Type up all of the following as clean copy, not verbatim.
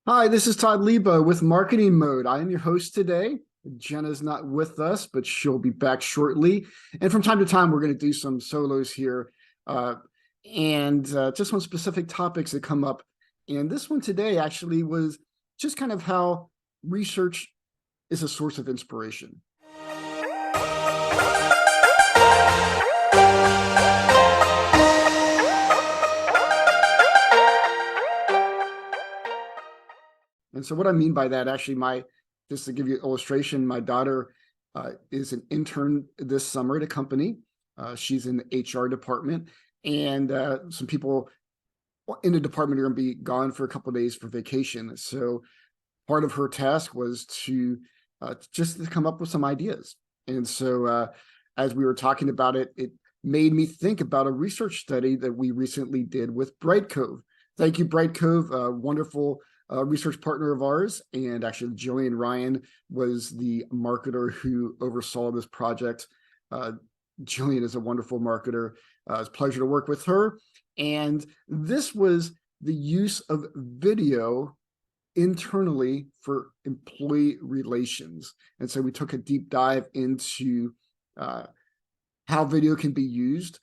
Hi, this is Todd Lebo with Marketing Mode. I am your host today. Jenna's not with us, but she'll be back shortly. And from time to time, we're going to do some solos here and just on specific topics that come up. And this one today actually was just kind of how research is a source of inspiration. And so what I mean by that, actually, just to give you an illustration, my daughter is an intern this summer at a company. She's in the HR department, and some people in the department are going to be gone for a couple of days for vacation. So part of her task was to just to come up with some ideas. And so as we were talking about it, it made me think about a research study that we recently did with BrightCove. Thank you, BrightCove, a wonderful research partner of ours. And actually, Jillian Ryan was the marketer who oversaw this project. Jillian is a wonderful marketer. It's a pleasure to work with her. And this was the use of video internally for employee relations. And so we took a deep dive into how video can be used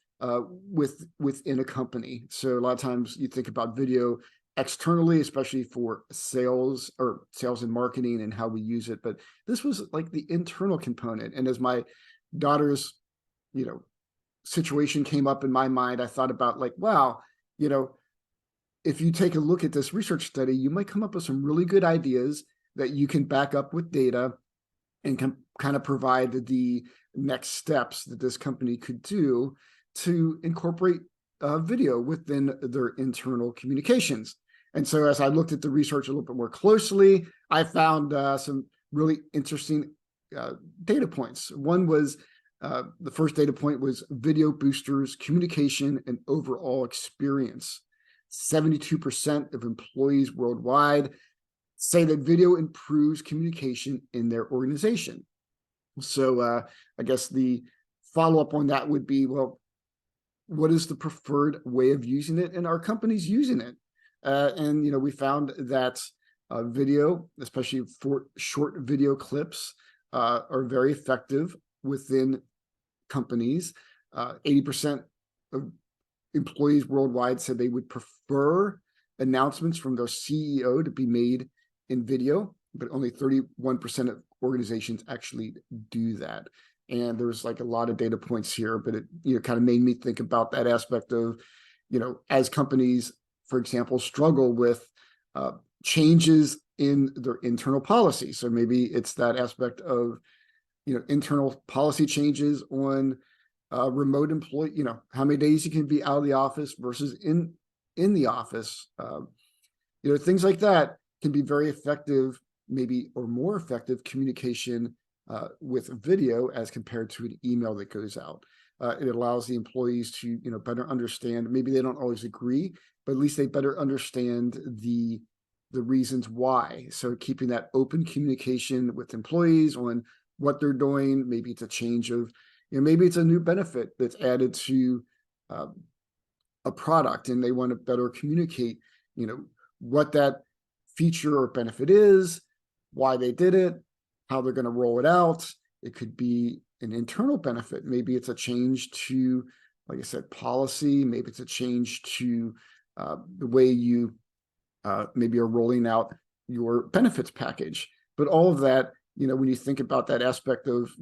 within a company. So a lot of times you think about video externally, especially for sales or sales and marketing and how we use it. But this was like the internal component. And as my daughter's, situation came up in my mind, I thought about like, wow, if you take a look at this research study, you might come up with some really good ideas that you can back up with data and can kind of provide the next steps that this company could do to incorporate video within their internal communications. And so as I looked at the research a little bit more closely, I found some really interesting data points. One was the first data point was video boosters communication and overall experience. 72% of employees worldwide say that video improves communication in their organization. So I guess the follow-up on that would be, well, what is the preferred way of using it? And our company's using it. And we found that video, especially for short video clips, are very effective within companies. 80% of employees worldwide said they would prefer announcements from their CEO to be made in video, but only 31% of organizations actually do that. And there's like a lot of data points here, but it kind of made me think about that aspect of, as companies, for example, struggle with changes in their internal policy. So maybe it's that aspect of, internal policy changes on remote employee, how many days you can be out of the office versus in the office. Things like that can be very effective, maybe, or more effective communication with video as compared to an email that goes out. It allows the employees to, better understand. Maybe they don't always agree, but at least they better understand the reasons why. So keeping that open communication with employees on what they're doing. Maybe it's a change of, maybe it's a new benefit that's added to a product, and they want to better communicate, what that feature or benefit is, why they did it, how they're going to roll it out. It could be an internal benefit. Maybe it's a change to, like I said, policy. Maybe it's a change to the way you maybe are rolling out your benefits package. But all of that, when you think about that aspect of,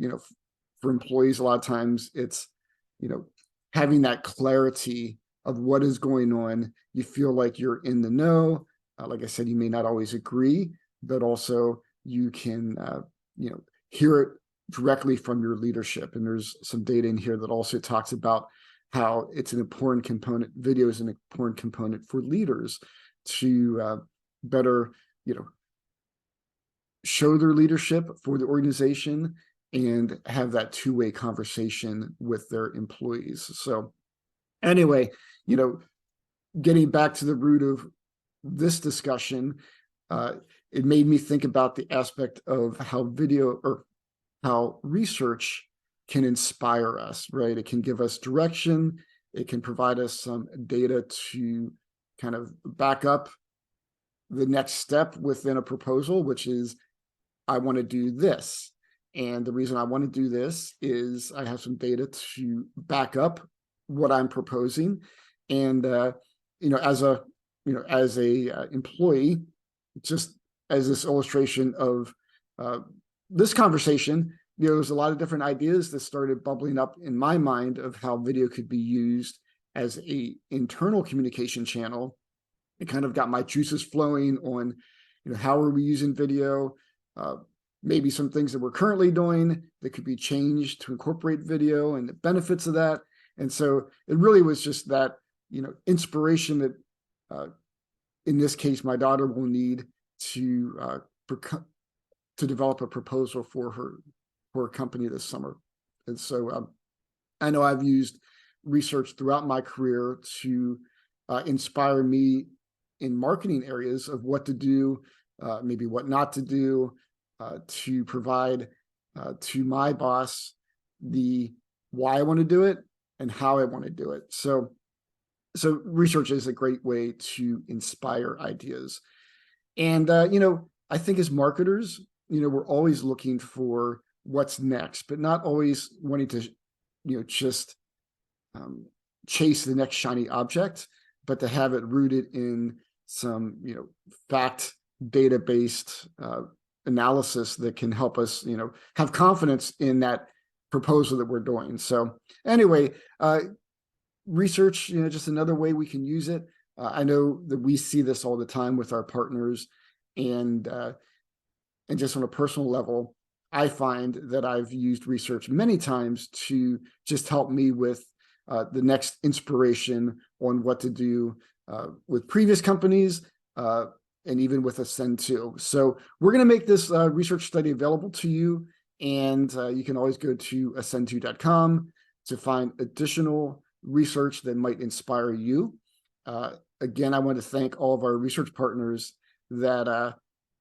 for employees, a lot of times it's, having that clarity of what is going on. You feel like you're in the know. Like I said, you may not always agree, but also you can, hear it directly from your leadership. And there's some data in here that also talks about how it's an important component. Video is an important component for leaders to better, show their leadership for the organization and have that two-way conversation with their employees. So anyway, getting back to the root of this discussion, it made me think about the aspect of how video or how research can inspire us, right? It can give us direction. It can provide us some data to kind of back up the next step within a proposal, which is I want to do this. And the reason I want to do this is I have some data to back up what I'm proposing. And, as a, employee, just as this illustration of this conversation, there's a lot of different ideas that started bubbling up in my mind of how video could be used as a internal communication channel. It kind of got my juices flowing on, how are we using video? Maybe some things that we're currently doing that could be changed to incorporate video and the benefits of that. And so it really was just that, inspiration that, in this case, my daughter will need to develop a proposal for her company this summer. And so I know I've used research throughout my career to inspire me in marketing areas of what to do, maybe what not to do, to provide to my boss the why I want to do it and how I want to do it. So research is a great way to inspire ideas. And, I think as marketers, we're always looking for what's next, but not always wanting to, just chase the next shiny object, but to have it rooted in some, fact data-based analysis that can help us, have confidence in that proposal that we're doing. So anyway, research, just another way we can use it. I know that we see this all the time with our partners, and just on a personal level, I find that I've used research many times to just help me with the next inspiration on what to do with previous companies, and even with Ascend 2. So we're going to make this research study available to you, and you can always go to ascend2.com to find additional research that might inspire you. Again, I want to thank all of our research partners that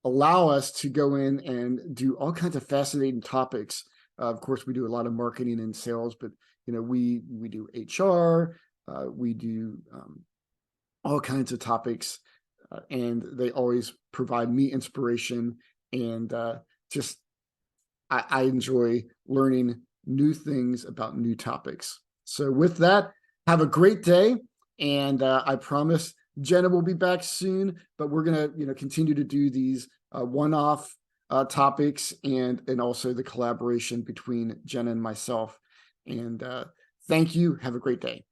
allow us to go in and do all kinds of fascinating topics. Of course, we do a lot of marketing and sales, but we do HR, we do all kinds of topics, and they always provide me inspiration, and I enjoy learning new things about new topics. So with that, have a great day, and I promise Jenna will be back soon, but we're gonna continue to do these one-off topics, and also the collaboration between Jenna and myself. And thank you. Have a great day.